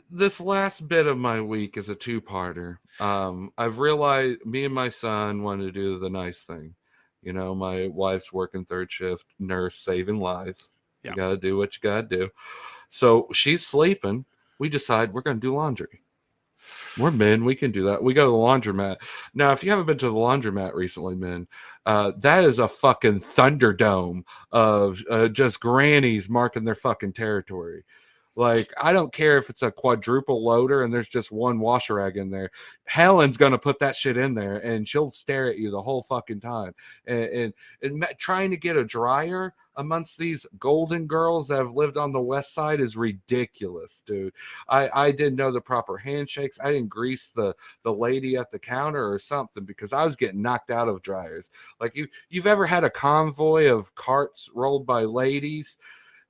this last bit of my week is a two-parter. I've realized me and my son want to do the nice thing. You know, my wife's working third shift, nurse, saving lives. Yeah. You got to do what you got to do. So she's sleeping. We decide we're going to do laundry. We're men. We can do that. We go to the laundromat. Now, if you haven't been to the laundromat recently, men, that is a fucking Thunderdome of just grannies marking their fucking territory. Like, I don't care if it's a quadruple loader and there's just one washer rag in there. Helen's going to put that shit in there and she'll stare at you the whole fucking time. And trying to get a dryer amongst these golden girls that have lived on the west side is ridiculous, dude. I didn't know the proper handshakes. I didn't grease the lady at the counter or something because I was getting knocked out of dryers. Like, you've ever had a convoy of carts rolled by ladies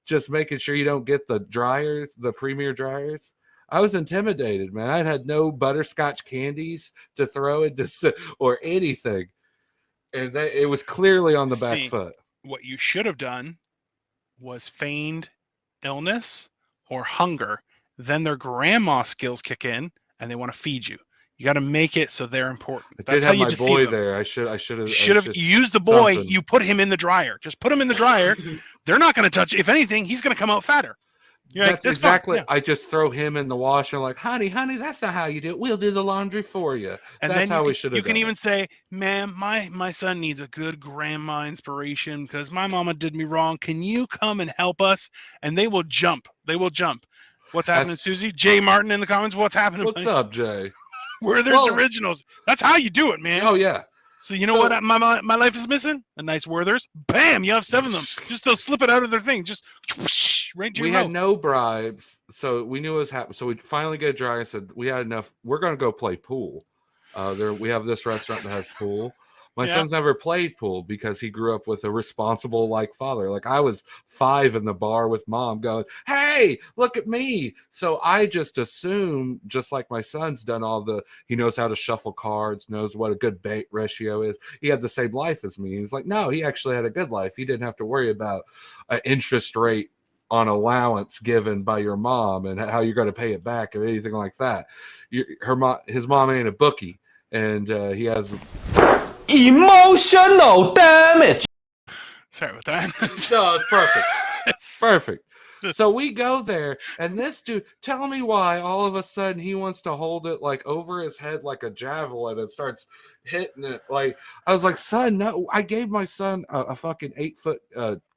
just making sure you don't get the dryers, the premier dryers? I was intimidated, man. I had no butterscotch candies to throw into or anything. And it was clearly on the back foot. What you should have done was feigned illness or hunger. Then their grandma skills kick in and they want to feed you. You got to make it so they're important. I did have my boy there. I should have used the boy. Something. You put him in the dryer. Just put him in the dryer. They're not going to touch it. If anything, he's going to come out fatter. That's exactly. Yeah. I just throw him in the washer, like, honey, that's not how you do it. We'll do the laundry for you. And that's how we should have. You can even say, ma'am, my son needs a good grandma inspiration because my mama did me wrong. Can you come and help us? And they will jump. What's happening, Susie? Jay Martin in the comments. What's happening? What's up, Jay? Where there's originals. That's how you do it, man. Oh, yeah. So you know what my life is missing? A nice Werther's. Bam! You have 7 of them. Just they'll slip it out of their thing. Just right to your mouth. Had no bribes, so we knew it was happening. So we finally get a dryer and said, we had enough. We're going to go play pool. We have this restaurant that has pool. My son's never played pool because he grew up with a responsible father. Like, I was 5 in the bar with mom going, hey, look at me. So I just assume, just like my son's done he knows how to shuffle cards, knows what a good bait ratio is. He had the same life as me. He's like, no, he actually had a good life. He didn't have to worry about an interest rate on allowance given by your mom and how you're going to pay it back or anything like that. His mom ain't a bookie, and he has emotional damage. Sorry about that. No, it's perfect. Perfect. So we go there, and this dude, tell me why all of a sudden he wants to hold it like over his head like a javelin and starts hitting it. Like, I was like, son, no. I gave my son a fucking 8-foot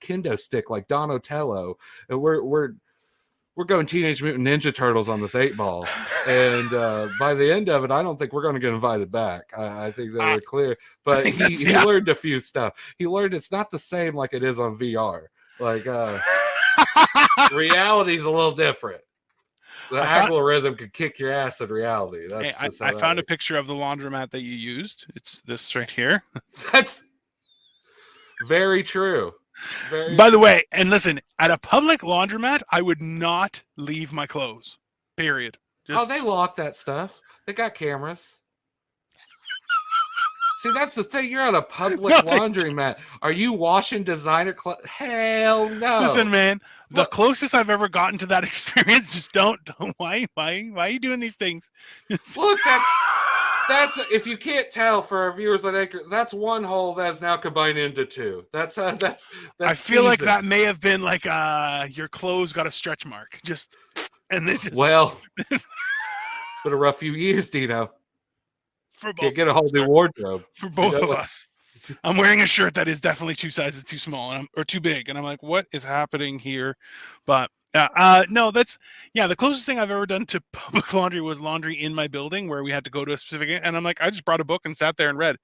kendo stick like Donatello, and we're going Teenage Mutant Ninja Turtles on this 8-ball. And by the end of it, I don't think we're going to get invited back. I think they were clear. But he learned a few stuff. He learned it's not the same like it is on VR. Like, reality's a little different. The algorithm could kick your ass in reality. I found a picture of the laundromat that you used. It's this right here. That's very true. By the way, and listen, at a public laundromat, I would not leave my clothes. Period. They lock that stuff. They got cameras. See, that's the thing. You're at a public laundromat. Are you washing designer clothes? Hell no. Listen, man, the closest I've ever gotten to that experience, just don't. Why are you doing these things? Look, that's if you can't tell for our viewers on Anchor, that's one hole that's now combined into 2. That's I feel seasoned. Like that may have been like your clothes got a stretch mark. Well, been a rough few years, Dino. Can't get a whole new wardrobe for both of us. I'm wearing a shirt that is definitely 2 sizes too small or too big, and I'm like, what is happening here? But no, the closest thing I've ever done to public laundry was laundry in my building where we had to go to a specific, and I'm like, I just brought a book and sat there and read.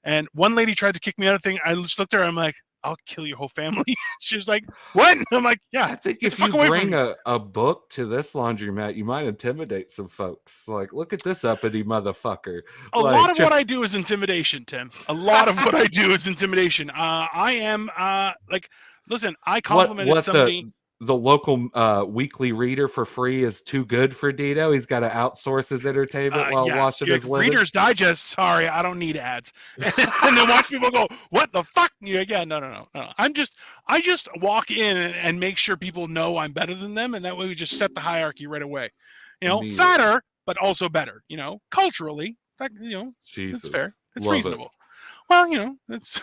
And one lady tried to kick me out of thing. I just looked at her. I'm like, I'll kill your whole family. She was like, what? I'm like, yeah. I think if you bring a book to this laundromat, you might intimidate some folks. Like, look at this uppity motherfucker. A lot of what I do is intimidation, Tim. A lot of what I do is intimidation. I am listen, I complimented somebody. The local weekly reader for free is too good for Dino. He's got to outsource his entertainment while washing his linen. Reader's Digest. Sorry, I don't need ads. And then watch people go, "What the fuck?" Yeah, no. I just walk in and make sure people know I'm better than them, and that way we just set the hierarchy right away. Immediately. fatter, but also better. Culturally, it's Jesus. fair. It's Love reasonable. Well, it's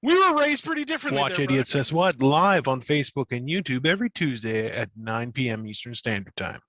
we were raised pretty differently. Watch there, Idiot brother. Says What live on Facebook and YouTube every Tuesday at 9 p.m. Eastern Standard Time.